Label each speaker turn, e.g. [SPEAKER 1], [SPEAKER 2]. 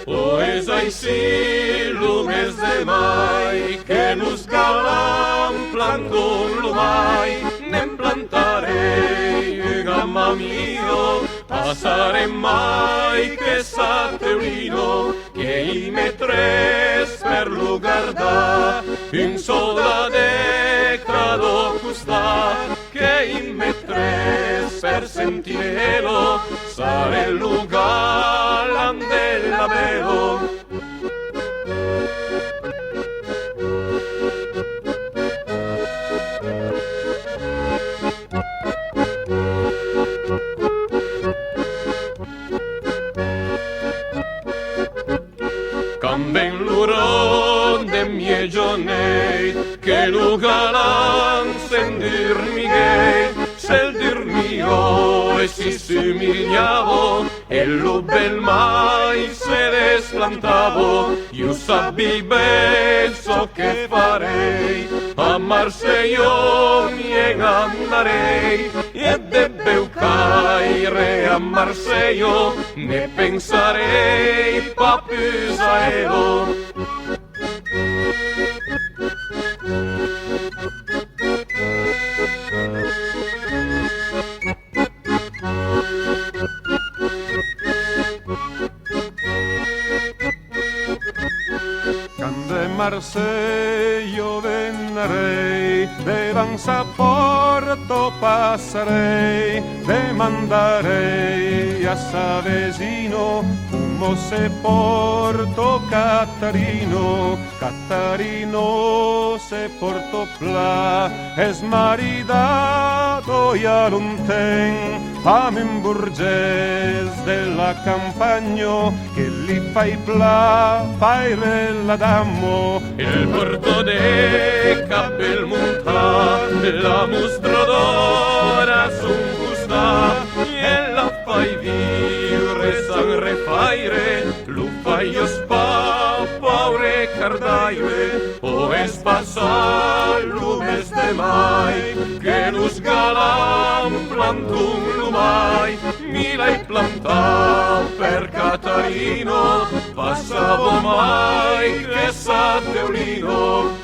[SPEAKER 1] Pois ai si lumes de mai, que nos galam plantum lumai, nem plantarei gamma mio, passare mai che sa teulino, che i metres per lugar da, un solda decrado custa, che i metres per sentinelo, sare lugar della velo. Camben l'uron de mie gionei, che lugalan sen dir miguei, sel dir mio e si somigliavo, e lo bel mai se desplantavo, io sabbi ben so che farei, amarse io mi andrei, e debbe caire amarse io, ne pensarei pa più saevo.
[SPEAKER 2] Cande Marseille vennerei, de Vansa Porto passerei, demandarei a Savesino, fumo se Porto Catarino, Catarino se Porto Pla, es maridado y alunten, fame un burgés della campagna, che li fai pla, fai la dammo.
[SPEAKER 1] Il porto de capel monta, la mostradora son gusta, e la fai vivere san refaire, lo fai spa, paure cardaire, o es passar lumes de mai, che nos galam plantum lumai, mi l'hai plantato per Catarino, passavo mai che sa teulino,